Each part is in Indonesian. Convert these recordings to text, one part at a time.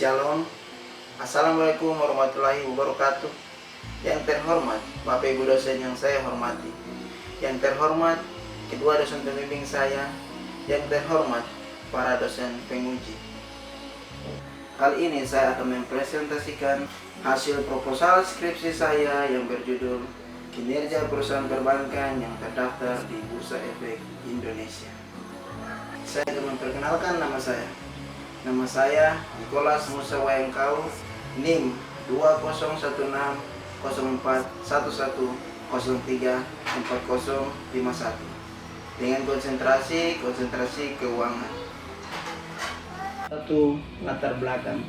Shalom. Assalamualaikum warahmatullahi wabarakatuh. Yang terhormat Bapak Ibu dosen yang saya hormati, yang terhormat kedua dosen pembimbing saya, yang terhormat para dosen penguji. Kali ini saya akan mempresentasikan hasil proposal skripsi saya yang berjudul Kinerja Perusahaan Perbankan yang terdaftar di Bursa Efek Indonesia. Saya akan memperkenalkan nama saya. Nama saya Nicholas Musa Wayangkau, NIM 200411034051 dengan konsentrasi keuangan. Satu latar belakang.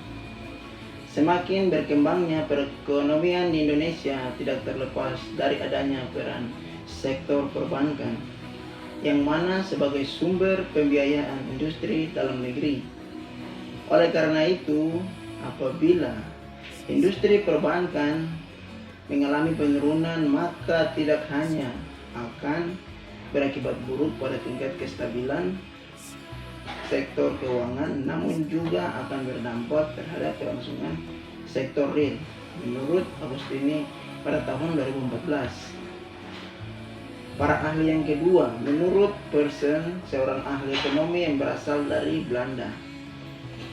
Semakin berkembangnya perekonomian di Indonesia tidak terlepas dari adanya peran sektor perbankan, yang mana sebagai sumber pembiayaan industri dalam negeri. Oleh karena itu, apabila industri perbankan mengalami penurunan, maka tidak hanya akan berakibat buruk pada tingkat kestabilan sektor keuangan, namun juga akan berdampak terhadap kelangsungan sektor real, menurut Agustini pada tahun 2014. Para ahli yang kedua, menurut Persson, seorang ahli ekonomi yang berasal dari Belanda,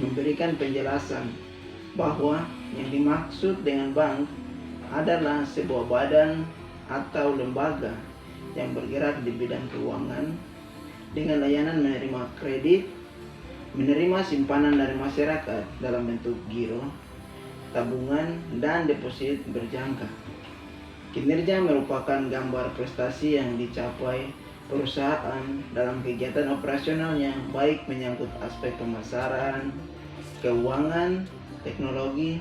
memberikan penjelasan bahwa yang dimaksud dengan bank adalah sebuah badan atau lembaga yang bergerak di bidang keuangan dengan layanan menerima kredit, menerima simpanan dari masyarakat dalam bentuk giro, tabungan, dan deposit berjangka. Kinerja merupakan gambar prestasi yang dicapai perusahaan dalam kegiatan operasionalnya, baik menyangkut aspek pemasaran, keuangan, teknologi,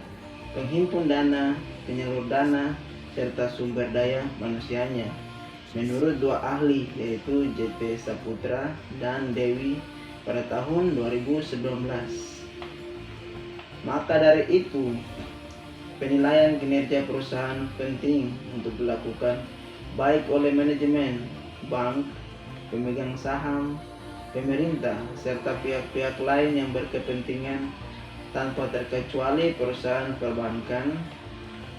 penghimpun dana, penyalur dana, serta sumber daya manusianya. Menurut dua ahli, yaitu JP Saputra dan Dewi pada tahun 2019. Maka dari itu, penilaian kinerja perusahaan penting untuk dilakukan baik oleh manajemen bank, pemegang saham, pemerintah, serta pihak-pihak lain yang berkepentingan tanpa terkecuali perusahaan perbankan.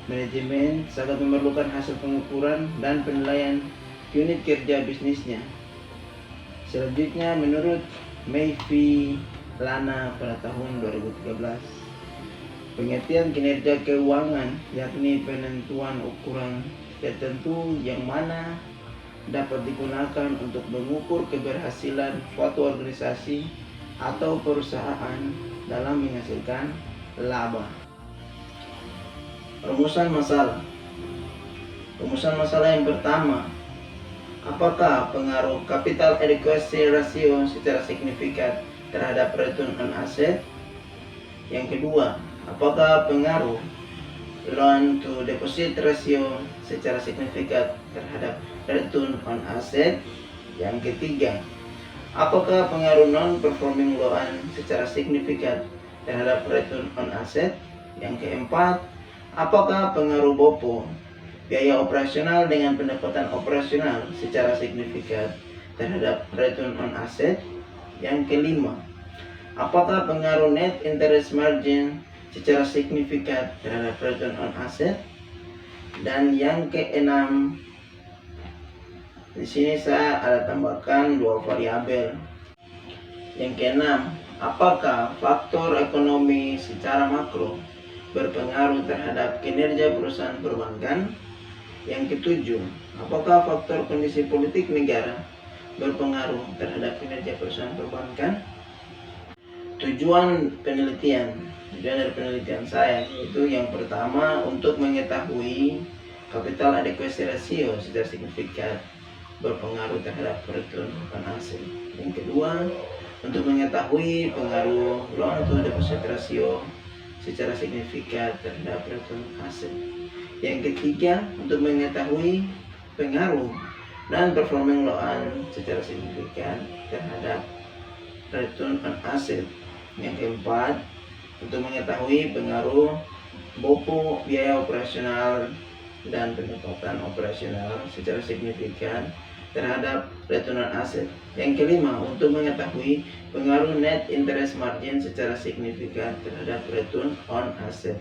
Manajemen sangat memerlukan hasil pengukuran dan penilaian unit kerja bisnisnya. Selanjutnya, menurut Mayfi Lana pada tahun 2013, pengertian kinerja keuangan yakni penentuan ukuran tertentu yang mana dapat digunakan untuk mengukur keberhasilan suatu organisasi atau perusahaan dalam menghasilkan laba. Rumusan masalah. Rumusan masalah yang pertama, apakah pengaruh capital adequacy ratio secara signifikan terhadap return on asset? Yang kedua, apakah pengaruh loan to deposit ratio secara signifikan terhadap return on asset? Yang ketiga, apakah pengaruh non-performing loan secara signifikan terhadap return on asset? Yang keempat, apakah pengaruh BOPO, biaya operasional dengan pendapatan operasional, secara signifikan terhadap return on asset? Yang kelima, apakah pengaruh net interest margin secara signifikan terhadap return on asset? Dan yang keenam, di sini saya ada tambahkan dua variabel. Yang keenam, apakah faktor ekonomi secara makro berpengaruh terhadap kinerja perusahaan perbankan? Yang ketujuh, apakah faktor kondisi politik negara berpengaruh terhadap kinerja perusahaan perbankan? Tujuan dari penelitian saya itu yang pertama, untuk mengetahui capital adequacy ratio secara signifikan berpengaruh terhadap return on asset. Yang kedua, untuk mengetahui pengaruh loan to deposit ratio secara signifikan terhadap return on asset. Yang ketiga, untuk mengetahui pengaruh dan performing loan secara signifikan terhadap return on asset. Yang keempat, untuk mengetahui pengaruh BOPO, biaya operasional dan pendapatan operasional secara signifikan terhadap return on asset. Yang kelima, untuk mengetahui pengaruh net interest margin secara signifikan terhadap return on asset.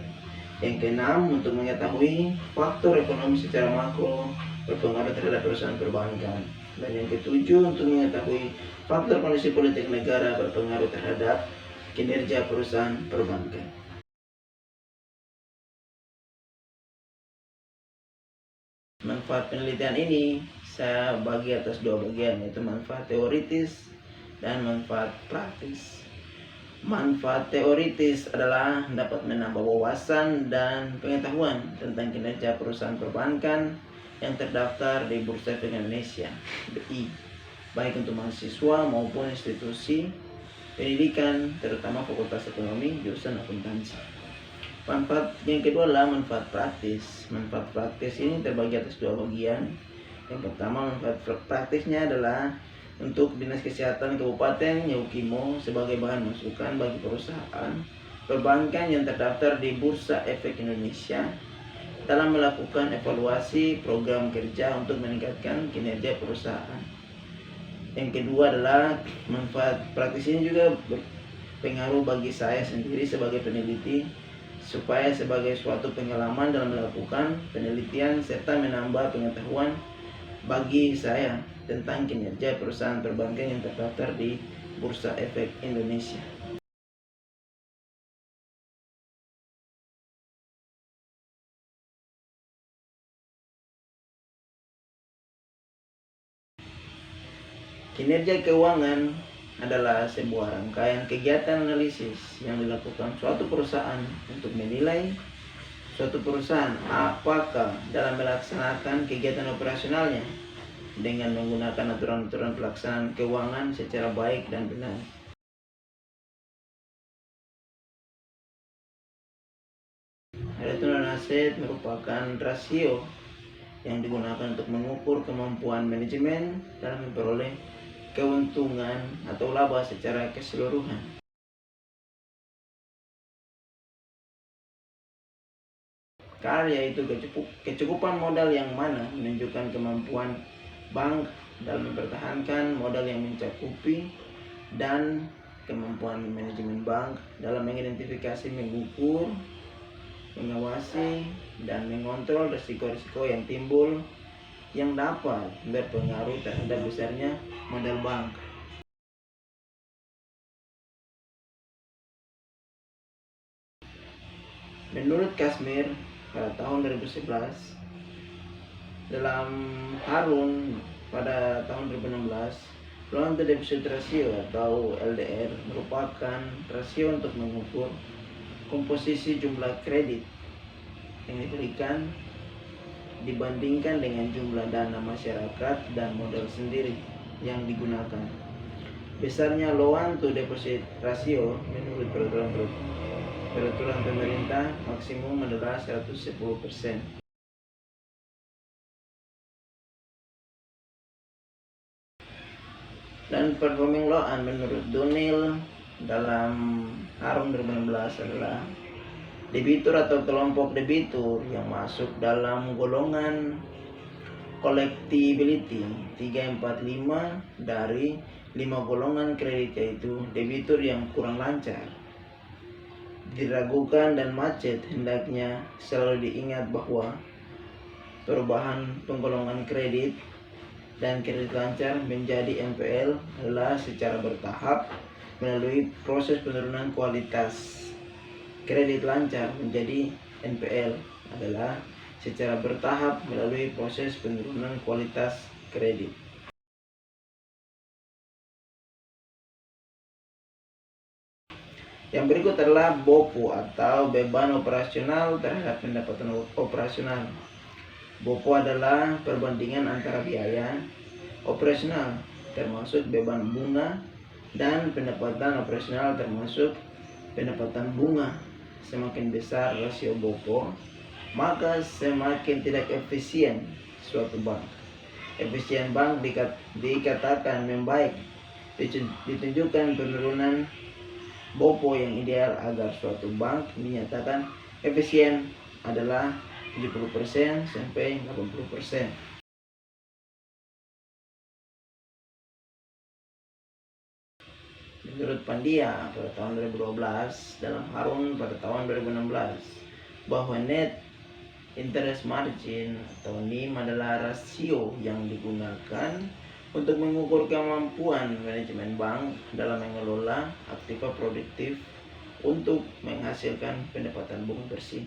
Yang keenam, untuk mengetahui faktor ekonomi secara makro berpengaruh terhadap perusahaan perbankan. Dan yang ketujuh, untuk mengetahui faktor kondisi politik negara berpengaruh terhadap kinerja perusahaan perbankan. Manfaat penelitian ini saya bagi atas dua bagian, yaitu manfaat teoritis dan manfaat praktis. Manfaat teoritis adalah dapat menambah wawasan dan pengetahuan tentang kinerja perusahaan perbankan yang terdaftar di Bursa Efek Indonesia (BI), baik untuk mahasiswa maupun institusi pendidikan, terutama Fakultas Ekonomi jurusan akuntansi. Manfaat yang kedua adalah manfaat praktis. Manfaat praktis ini terbagi atas dua bagian. Yang pertama, manfaat praktisnya adalah untuk Dinas Kesehatan Kabupaten Yaukimo sebagai bahan masukan bagi perusahaan perbankan yang terdaftar di Bursa Efek Indonesia dalam melakukan evaluasi program kerja untuk meningkatkan kinerja perusahaan. Yang kedua adalah manfaat praktis ini juga berpengaruh bagi saya sendiri sebagai peneliti, supaya sebagai suatu pengalaman dalam melakukan penelitian serta menambah pengetahuan bagi saya tentang kinerja perusahaan perbankan yang terdaftar di Bursa Efek Indonesia. Kinerja keuangan adalah sebuah rangkaian kegiatan analisis yang dilakukan suatu perusahaan untuk menilai suatu perusahaan apakah dalam melaksanakan kegiatan operasionalnya dengan menggunakan aturan-aturan pelaksanaan keuangan secara baik dan benar. Return on asset merupakan rasio yang digunakan untuk mengukur kemampuan manajemen dalam memperoleh keuntungan atau laba secara keseluruhan. Karya itu kecukupan modal yang mana menunjukkan kemampuan bank dalam mempertahankan modal yang mencakupi, dan kemampuan manajemen bank dalam mengidentifikasi, mengukur, mengawasi, dan mengontrol risiko-risiko yang timbul yang dapat berpengaruh terhadap besarnya modal bank. Menurut Kashmir pada tahun 2011, dalam Harun pada tahun 2016, loan to deposit ratio atau LDR merupakan rasio untuk mengukur komposisi jumlah kredit yang diberikan dibandingkan dengan jumlah dana masyarakat dan modal sendiri yang digunakan. Besarnya loan to deposit rasio menurut peraturan pemerintah maksimum adalah 110%. Dan performing loan menurut Dunil dalam Harun 2016 adalah debitur atau kelompok debitur yang masuk dalam golongan collectibility 345 dari 5 golongan kredit, yaitu debitur yang kurang lancar, diragukan, dan macet. Hendaknya selalu diingat bahwa perubahan penggolongan kredit dan kredit lancar menjadi NPL adalah secara bertahap melalui proses penurunan kualitas. Kredit lancar menjadi NPL adalah secara bertahap melalui proses penurunan kualitas kredit. Yang berikut adalah BOPO atau beban operasional terhadap pendapatan operasional. BOPO adalah perbandingan antara biaya operasional termasuk beban bunga dan pendapatan operasional termasuk pendapatan bunga. Semakin besar rasio BOPO, maka semakin tidak efisien suatu bank. Efisien bank dikatakan membaik. Ditunjukkan penurunan BOPO yang ideal agar suatu bank dinyatakan efisien adalah 70% sampai 80%. Menurut Pandia pada tahun 2012 dalam Harun pada tahun 2016 bahwa net interest margin atau NIM adalah rasio yang digunakan untuk mengukur kemampuan manajemen bank dalam mengelola aktiva produktif untuk menghasilkan pendapatan bunga bersih.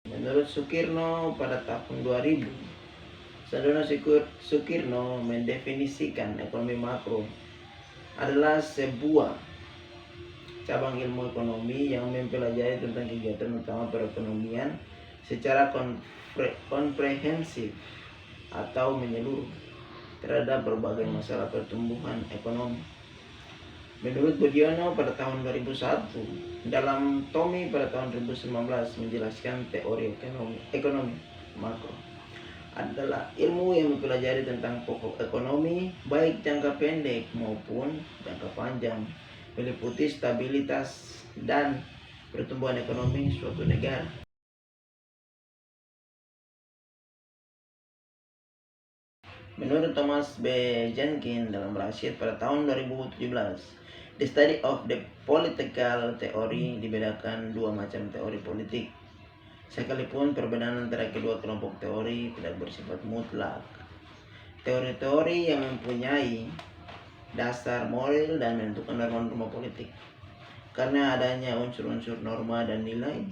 Menurut Sukirno pada tahun 2000, Sadono Sukirno mendefinisikan ekonomi makro adalah sebuah cabang ilmu ekonomi yang mempelajari tentang kegiatan utama perekonomian secara komprehensif atau menyeluruh terhadap berbagai masalah pertumbuhan ekonomi. Menurut Budiono pada tahun 2001, dalam Tommy pada tahun 2019 menjelaskan teori ekonomi makro adalah ilmu yang mempelajari tentang pokok ekonomi baik jangka pendek maupun jangka panjang, meliputi stabilitas dan pertumbuhan ekonomi suatu negara. Menurut Thomas B. Jenkins dalam Rashid pada tahun 2017, the study of the political theory dibedakan dua macam teori politik. Sekalipun perbedaan antara kedua kelompok teori tidak bersifat mutlak. Teori-teori yang mempunyai dasar moral dan menentukan norma-norma politik. Karena adanya unsur-unsur norma dan nilai,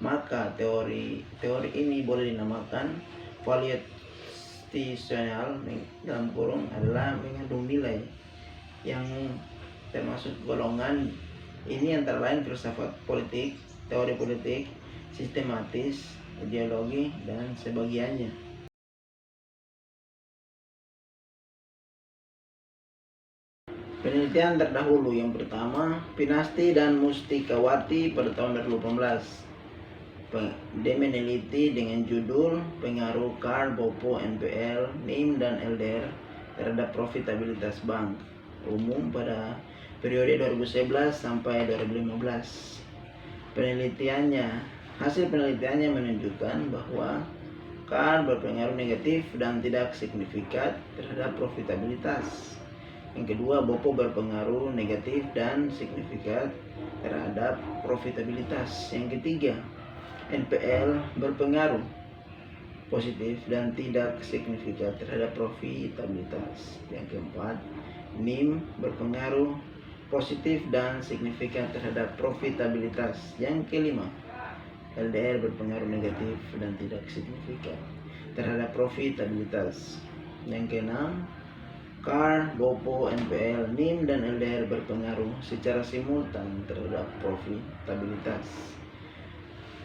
maka teori ini boleh dinamakan valuational dalam kurung adalah mengandung nilai yang termasuk golongan ini antara lain filsafat politik, teori politik, sistematis, ideologi, dan sebagiannya. Penelitian terdahulu yang pertama, Pinasti dan Mustikawati pada tahun 2018. Dia meneliti dengan judul pengaruh CAR, BOPO, NPL, NIM, dan LDR terhadap profitabilitas bank umum pada periode 2011 sampai 2015. Hasil penelitiannya menunjukkan bahwa CAR berpengaruh negatif dan tidak signifikan terhadap profitabilitas. Yang kedua, BOPO berpengaruh negatif dan signifikan terhadap profitabilitas. Yang ketiga, NPL berpengaruh positif dan tidak signifikan terhadap profitabilitas. Yang keempat, NIM berpengaruh positif dan signifikan terhadap profitabilitas. Yang kelima, LDR berpengaruh negatif dan tidak signifikan terhadap profitabilitas. Yang keenam, CAR, BOPO, NPL, NIM, dan LDR berpengaruh secara simultan terhadap profitabilitas.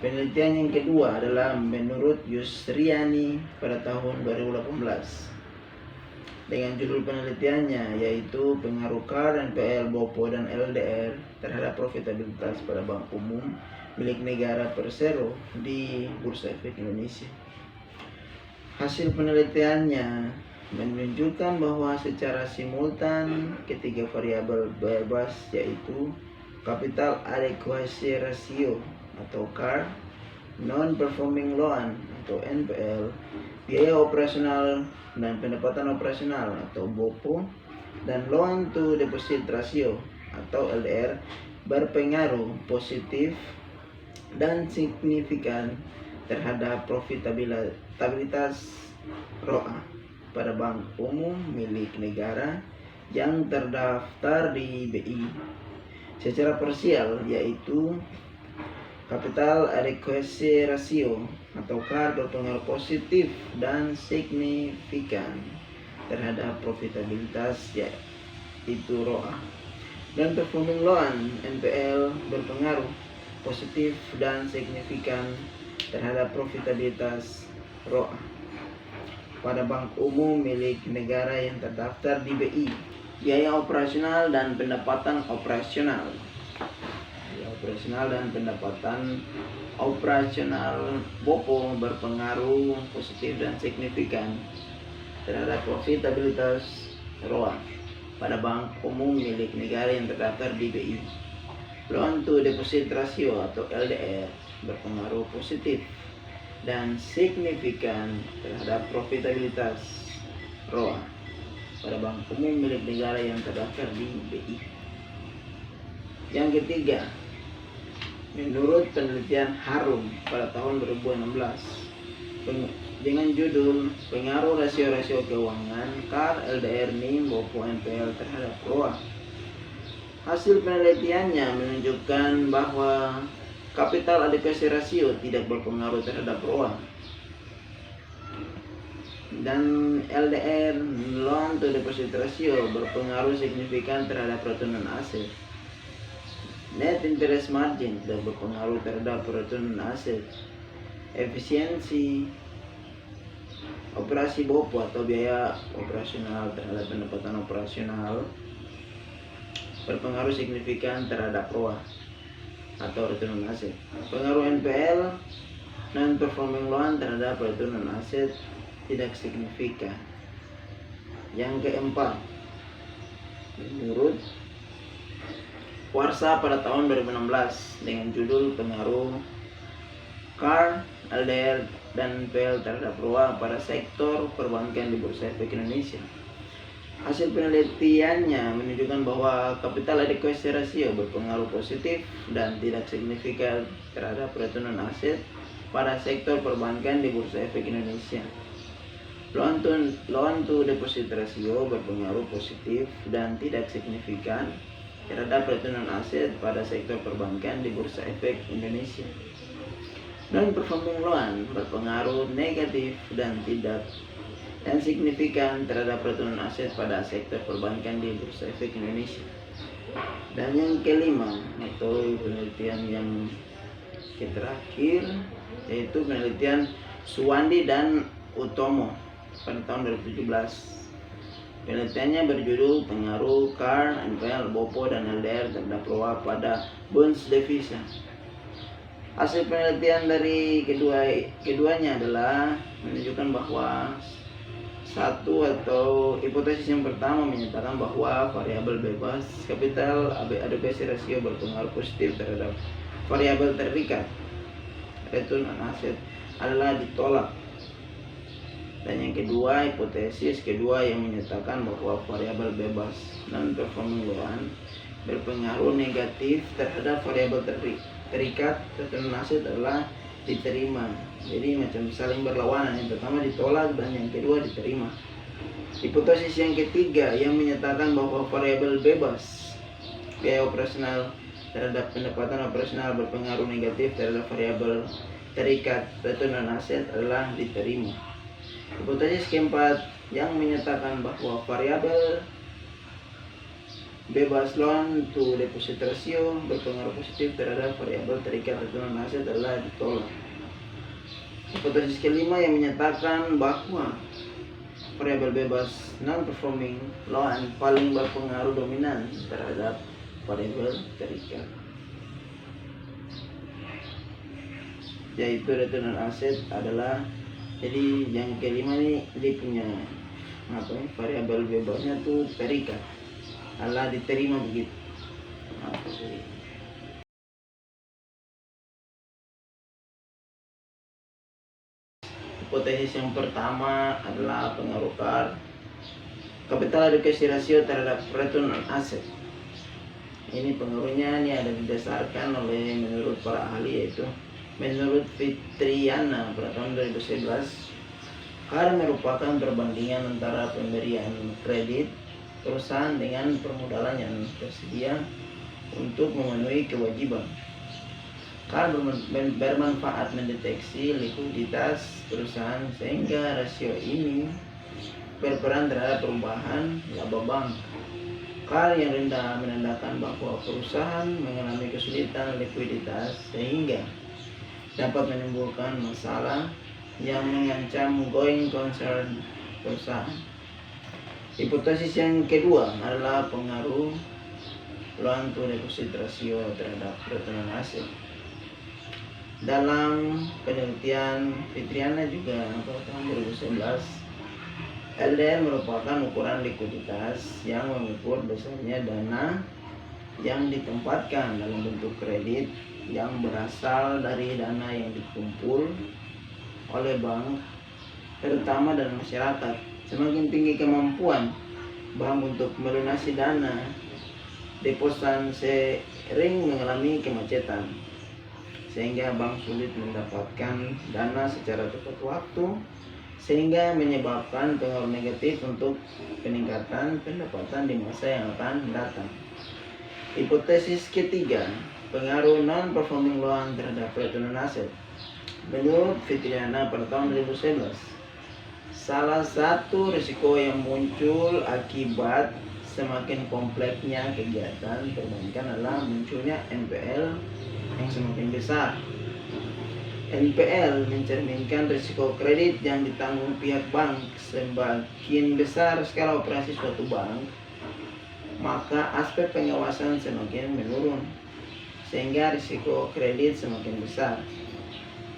Penelitian yang kedua adalah menurut Yusriani pada tahun 2018 dengan judul penelitiannya yaitu pengaruh CAR, NPL, BOPO, dan LDR terhadap profitabilitas pada bank umum milik negara Persero di Bursa Efek Indonesia. Hasil penelitiannya menunjukkan bahwa secara simultan ketiga variabel bebas yaitu capital adequacy ratio atau CAR, non-performing loan atau NPL, biaya operasional dan pendapatan operasional atau BOPO, dan loan to deposit ratio atau LDR berpengaruh positif dan signifikan terhadap profitabilitas ROA pada bank umum milik negara yang terdaftar di BI secara parsial, yaitu capital adequacy ratio atau CAR berpengaruh positif dan signifikan terhadap profitabilitas yaitu ROA, dan performing loan NPL berpengaruh positif dan signifikan terhadap profitabilitas ROA pada bank umum milik negara yang terdaftar di BI. Biaya operasional dan pendapatan operasional. Biaya operasional dan pendapatan operasional BOPO berpengaruh positif dan signifikan terhadap profitabilitas ROA pada bank umum milik negara yang terdaftar di BI. Loan to deposit ratio atau LDR berpengaruh positif dan signifikan terhadap profitabilitas ROA pada bank umum milik negara yang terdaftar di BI. Yang ketiga, menurut penelitian Harum pada tahun 2016 dengan judul Pengaruh Rasio-Rasio Keuangan KAR, LDR, NIM, BOPO, NPL terhadap ROA. Hasil penelitiannya menunjukkan bahwa capital adequacy ratio tidak berpengaruh terhadap ROA, dan LDR, loan to deposit ratio, berpengaruh signifikan terhadap return on asset. Net interest margin tidak berpengaruh terhadap return on asset. Efisiensi operasi BOPO atau biaya operasional terhadap pendapatan operasional berpengaruh signifikan terhadap ROA atau return on asset. Pengaruh NPL, non performing loan, terhadap return on asset tidak signifikan. Yang keempat, menurut Warsa pada tahun 2016 dengan judul Pengaruh KAR, LDR, dan NPL terhadap ROA pada sektor perbankan di Bursa Efek Indonesia. Hasil penelitiannya menunjukkan bahwa capital adequacy ratio berpengaruh positif dan tidak signifikan terhadap return on asset pada sektor perbankan di Bursa Efek Indonesia. Loan to deposit ratio berpengaruh positif dan tidak signifikan terhadap return on asset pada sektor perbankan di Bursa Efek Indonesia. Non-performing loan berpengaruh negatif dan signifikan terhadap return on asset pada sektor perbankan di Bursa Efek Indonesia. Dan yang kelima, atau penelitian yang terakhir, yaitu penelitian Suwandi dan Utomo pada tahun 2017. Penelitiannya berjudul Pengaruh KAR, NPL, BOPO, dan LDR terhadap ROA pada bonds devisa. Hasil penelitian dari keduanya adalah menunjukkan bahwa satu atau hipotesis yang pertama menyatakan bahwa variabel bebas capital adequacy ratio berpengaruh positif terhadap variabel terikat return on asset adalah ditolak. Dan yang kedua, hipotesis kedua yang menyatakan bahwa variabel bebas non performing loan berpengaruh negatif terhadap variabel terikat return on asset adalah diterima. Jadi macam saling berlawanan, yang pertama ditolak dan yang kedua diterima. Hipotesis yang ketiga yang menyatakan bahwa variabel bebas biaya operasional terhadap pendapatan operasional berpengaruh negatif terhadap variabel terikat return on asset adalah diterima. Hipotesis keempat yang menyatakan bahwa variabel bebas loan to deposit ratio berpengaruh positif terhadap variabel terikat return on asset adalah ditolak. Hipotesis kelima yang menyatakan bahwa variabel bebas non-performing loan paling berpengaruh dominan terhadap variabel terikat, yaitu return on asset adalah, jadi yang kelima ini dia punya variabel bebasnya tuh terikat adalah diterima begitu. Hipotesis yang pertama adalah pengaruh KAR, capital adequacy ratio terhadap return on asset. Ini pengaruhnya ada didasarkan oleh menurut para ahli, yaitu menurut Fitriana pada tahun 2011, KAR merupakan perbandingan antara pemberian kredit perusahaan dengan permodalan yang tersedia untuk memenuhi kewajiban. KAR bermanfaat mendeteksi likuiditas perusahaan sehingga rasio ini berperan terhadap perubahan laba bank. KAR yang rendah menandakan bahwa perusahaan mengalami kesulitan likuiditas sehingga dapat menimbulkan masalah yang mengancam going concern perusahaan. Hipotesis yang kedua adalah pengaruh loan to deposit ratio terhadap return on asset. Dalam penelitian Fitriana juga pada tahun 2011, LDR merupakan ukuran likuiditas yang mengukur besarnya dana yang ditempatkan dalam bentuk kredit yang berasal dari dana yang dikumpul oleh bank, terutama dan masyarakat, Semakin tinggi kemampuan bank untuk melunasi dana, deposan sering mengalami kemacetan, sehingga bank sulit mendapatkan dana secara tepat waktu, sehingga menyebabkan pengaruh negatif untuk peningkatan pendapatan di masa yang akan datang. Hipotesis ketiga, pengaruh non-performing loan terhadap return on asset. Menurut Fitriana pada tahun 2011, salah satu risiko yang muncul akibat semakin kompleksnya kegiatan perbankan adalah munculnya NPL yang semakin besar. NPL mencerminkan risiko kredit yang ditanggung pihak bank. Semakin besar skala operasi suatu bank, maka aspek pengawasan semakin menurun, sehingga risiko kredit semakin besar.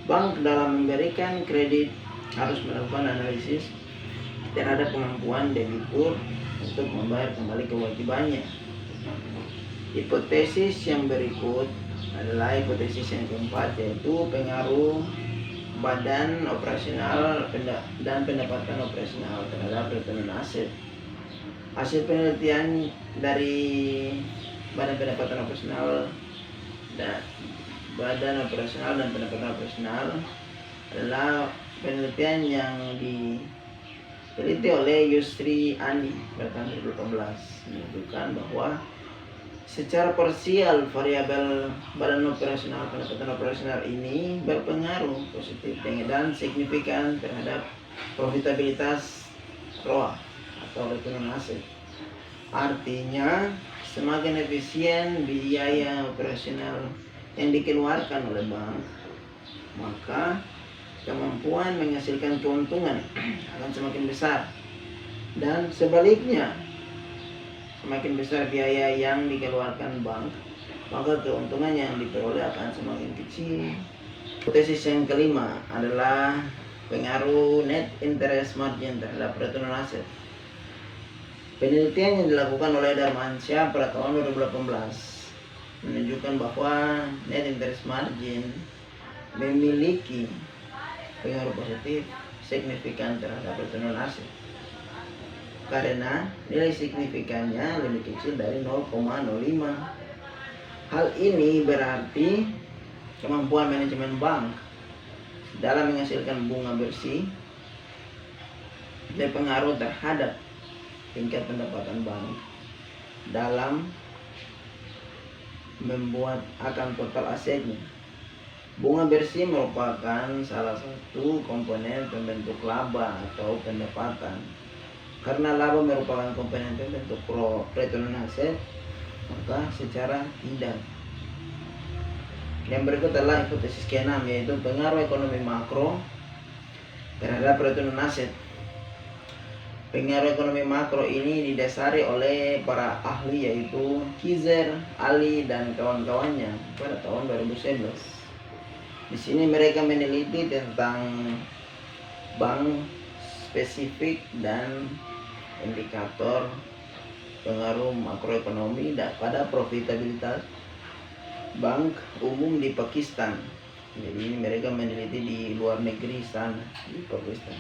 Bank dalam memberikan kredit harus melakukan analisis terhadap kemampuan debitur untuk membayar kembali kewajibannya. Hipotesis yang berikut adalah hipotesis yang keempat, yaitu pengaruh badan operasional dan pendapatan operasional terhadap return on asset. Hasil penelitian dari badan pendapatan operasional dan badan operasional dan pendapatan operasional adalah penelitian yang diteliti oleh Yusri Andi pada tahun 2018, menunjukkan bahwa secara parsial variabel badan operasional pendapatan operasional ini berpengaruh positif dan signifikan terhadap profitabilitas ROA atau return on asset. Artinya, semakin efisien biaya operasional yang dikeluarkan oleh bank, maka kemampuan menghasilkan keuntungan akan semakin besar. Dan sebaliknya, semakin besar biaya yang dikeluarkan bank, maka keuntungan yang diperoleh akan semakin kecil. Hipotesis yang kelima adalah pengaruh net interest margin terhadap return on asset. Penelitian yang dilakukan oleh Darmansyah pada tahun 2018 menunjukkan bahwa net interest margin memiliki pengaruh positif signifikan terhadap return on asset, karena nilai signifikannya lebih kecil dari 0,05. Hal ini berarti kemampuan manajemen bank dalam menghasilkan bunga bersih berpengaruh terhadap tingkat pendapatan bank dalam membuat akan total asetnya. Bunga bersih merupakan salah satu komponen pembentuk laba atau pendapatan. Karena laba merupakan komponen pembentuk return on asset, maka secara tidak. Yang berikut adalah hipotesis ke-6, yaitu pengaruh ekonomi makro terhadap return on asset. Pengaruh ekonomi makro ini didasari oleh para ahli, yaitu Kizer, Ali, dan kawan-kawannya pada tahun 2011. Di sini mereka meneliti tentang bank spesifik dan indikator pengaruh makroekonomi pada profitabilitas bank umum di Pakistan. Jadi ini mereka meneliti di luar negeri sana, di Pakistan.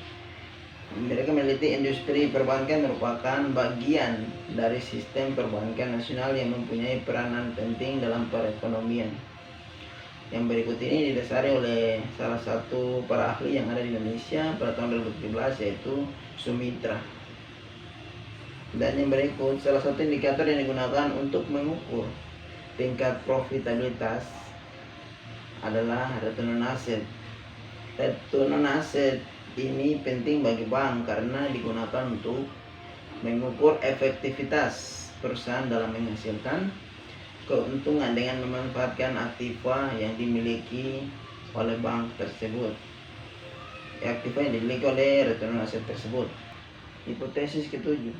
Mereka meneliti industri perbankan merupakan bagian dari sistem perbankan nasional yang mempunyai peranan penting dalam perekonomian. Yang berikut ini didasari oleh salah satu para ahli yang ada di Indonesia pada tahun 2017, yaitu Sumitra. Dan yang berikut salah satu indikator yang digunakan untuk mengukur tingkat profitabilitas adalah return on asset. Return on asset ini penting bagi bank karena digunakan untuk mengukur efektivitas perusahaan dalam menghasilkan keuntungan dengan memanfaatkan aktiva yang dimiliki oleh bank tersebut. Aktiva yang dimiliki oleh return on asset tersebut. Hipotesis ketujuh,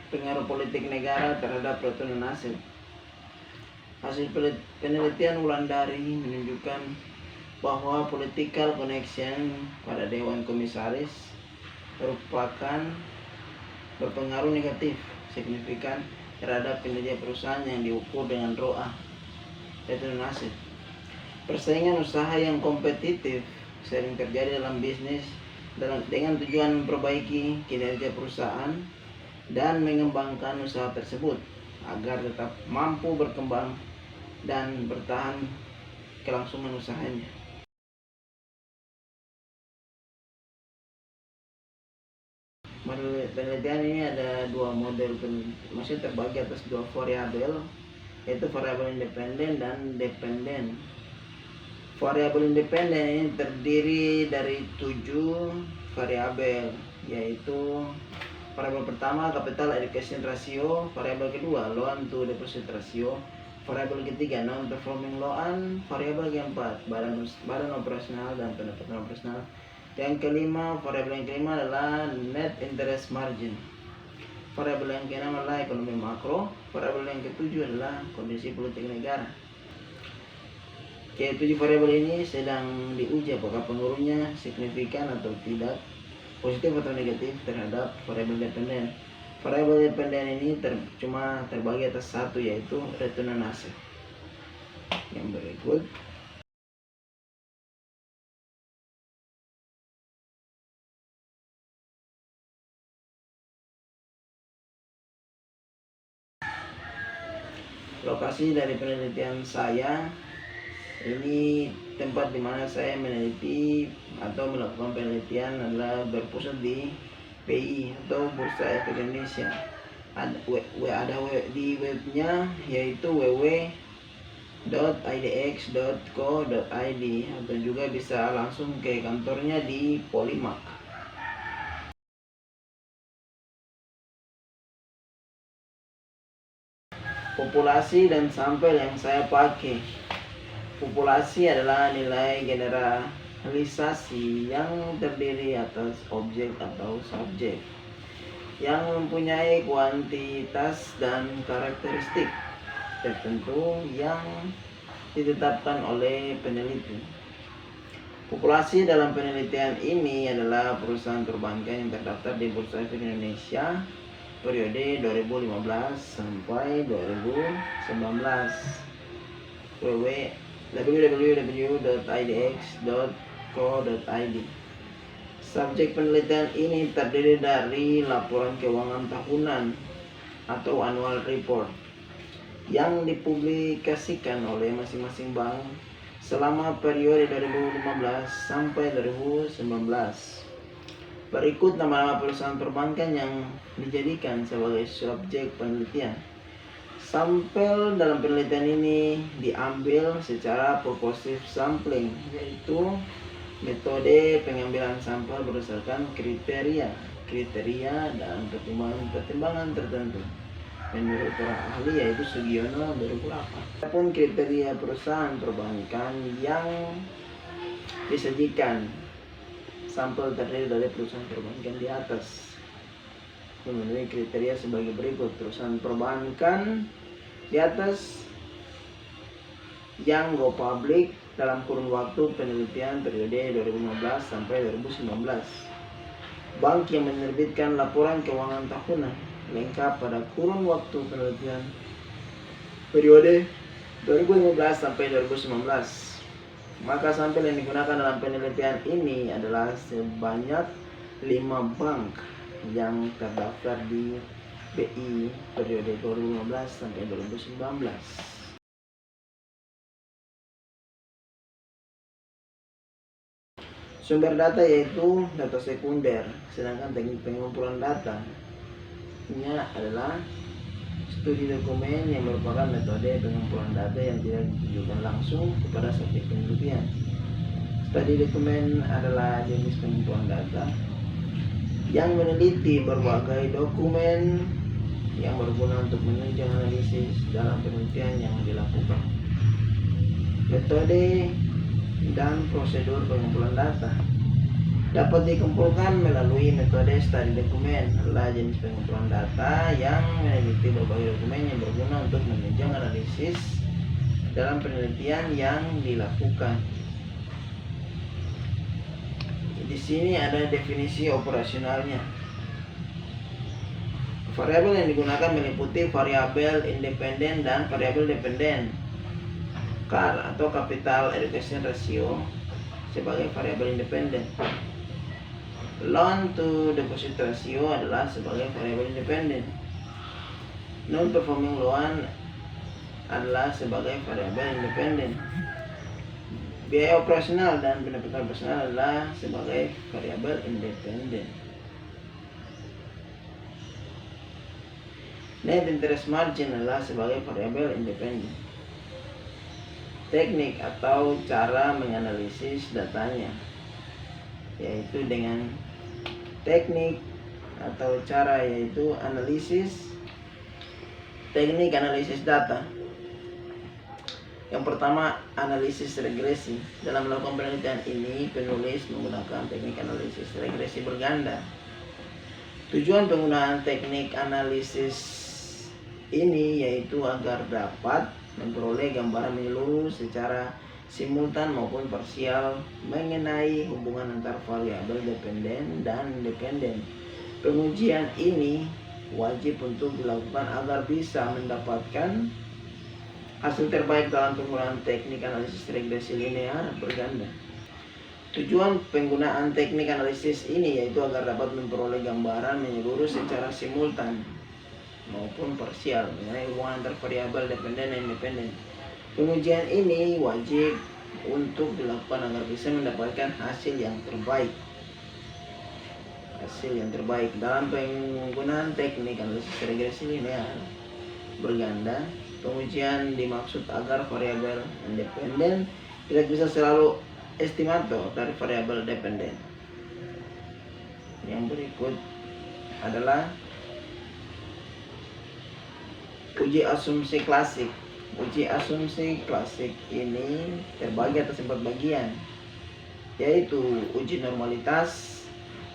pengaruh politik negara terhadap return on asset. Hasil penelitian Wulandari menunjukkan bahwa political connection pada Dewan Komisaris merupakan berpengaruh negatif signifikan terhadap kinerja perusahaan yang diukur dengan ROA, return on asset. Persaingan usaha yang kompetitif sering terjadi dalam bisnis dengan tujuan memperbaiki kinerja perusahaan dan mengembangkan usaha tersebut agar tetap mampu berkembang dan bertahan kelangsungan usahanya. Penelitian ini ada dua model, maksudnya terbagi atas dua variabel, yaitu variabel independen dan dependen. Variabel independen ini terdiri dari 7 variabel, yaitu variabel pertama capital education ratio, variabel kedua loan to deposit ratio, variabel ketiga non performing loan, variabel keempat badan operasional dan pendapatan operasional. Variabel yang kelima adalah net interest margin. Variabel yang keenam adalah ekonomi makro. Variabel yang ketujuh adalah kondisi politik negara. Ketujuh variabel ini sedang diuji apakah pengaruhnya signifikan atau tidak, positif atau negatif terhadap variabel dependen. Variabel dependen ini cuma terbagi atas satu, yaitu return on asset. Yang berikut lokasi dari penelitian saya. Ini tempat di mana saya meneliti atau melakukan penelitian adalah berpusat di BI atau Bursa Efek Indonesia. Ada di webnya, yaitu www.idx.co.id, atau juga bisa langsung ke kantornya di Polimak. Populasi dan sampel yang saya pakai. Populasi adalah nilai generalisasi yang terdiri atas objek atau subjek yang mempunyai kuantitas dan karakteristik tertentu yang ditetapkan oleh peneliti. Populasi dalam penelitian ini adalah perusahaan perbankan yang terdaftar di Bursa Efek Indonesia periode 2015 sampai 2019. www.idx.co.id. Subjek penelitian ini terdiri dari laporan keuangan tahunan atau annual report yang dipublikasikan oleh masing-masing bank selama periode 2015 sampai 2019. Berikut nama-nama perusahaan perbankan yang dijadikan sebagai subjek penelitian. Sampel dalam penelitian ini diambil secara proportive sampling, yaitu metode pengambilan sampel berdasarkan kriteria dan pertimbangan tertentu menurut para ahli, yaitu Sugiono 2008. Adapun kriteria perusahaan perbankan yang disajikan, sampel terdiri dari perusahaan perbankan di atas memenuhi kriteria sebagai berikut. Perusahaan perbankan di atas yang go public dalam kurun waktu penelitian periode 2015 sampai 2019. Bank yang menerbitkan laporan keuangan tahunan lengkap pada kurun waktu penelitian periode 2015 sampai 2019. Maka sampel yang digunakan dalam penelitian ini adalah sebanyak 5 bank yang terdaftar di BI periode 2015 sampai 2019. Sumber data yaitu data sekunder, sedangkan teknik pengumpulan data ini adalah studi dokumen yang merupakan metode pengumpulan data yang tidak ditujukan langsung kepada subjek penelitian. Studi dokumen adalah jenis pengumpulan data yang meneliti berbagai dokumen yang berguna untuk menunjang analisis dalam penelitian yang dilakukan. Metode dan prosedur pengumpulan data dapat dikumpulkan melalui metode studi dokumen, adalah jenis pengumpulan data yang meneliti berbagai dokumen yang berguna untuk menunjang analisis dalam penelitian yang dilakukan. Di sini ada definisi operasionalnya. Variabel yang digunakan meliputi variabel independen dan variabel dependen. CAR atau Capital Education Ratio sebagai variabel independen. Loan to deposit ratio adalah sebagai variabel independen. Non-performing loan adalah sebagai variabel independen. Biaya operasional dan pendapatan operasional adalah sebagai variabel independen. Net interest margin adalah sebagai variabel independen. Teknik atau cara menganalisis datanya, yaitu dengan teknik atau cara yaitu teknik analisis data. Yang pertama, analisis regresi. Dalam melakukan penelitian ini, penulis menggunakan teknik analisis regresi berganda. Tujuan penggunaan teknik analisis ini yaitu agar dapat memperoleh gambaran menyeluruh secara simultan maupun parsial mengenai hubungan antar variabel dependen dan independen. Pengujian ini wajib untuk dilakukan agar bisa mendapatkan hasil terbaik dalam penggunaan teknik analisis regresi linear berganda. Tujuan penggunaan teknik analisis ini yaitu agar dapat memperoleh gambaran menyeluruh secara simultan maupun parsial mengenai hubungan antar variabel dependen dan independen. Pengujian ini wajib untuk dilakukan agar bisa mendapatkan hasil yang terbaik. Dalam penggunaan teknik analisis regresi linear berganda, pengujian dimaksud agar variabel independen tidak bisa selalu estimator dari variabel dependen. Yang berikut adalah uji asumsi klasik. Uji asumsi klasik ini terbagi atas 4 bagian, yaitu uji normalitas,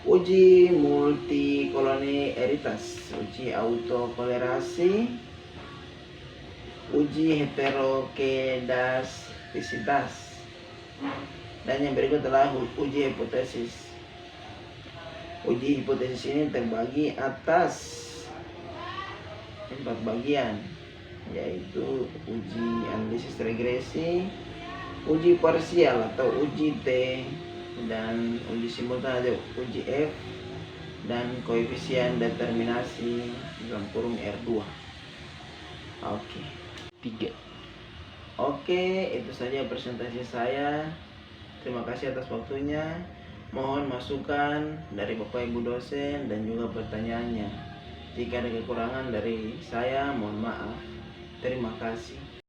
uji multikolonialitas, uji autokolerasi, uji heterokedastisitas, dan yang berikut adalah uji hipotesis. Uji hipotesis ini terbagi atas 4 bagian, yaitu uji analisis regresi, uji parsial atau uji T, dan uji simultan atau uji F, dan koefisien determinasi dalam kurung R2. Oke, itu saja presentasi saya. Terima kasih atas waktunya. Mohon masukan dari Bapak Ibu dosen dan juga pertanyaannya. Jika ada kekurangan dari saya, mohon maaf. Terima kasih.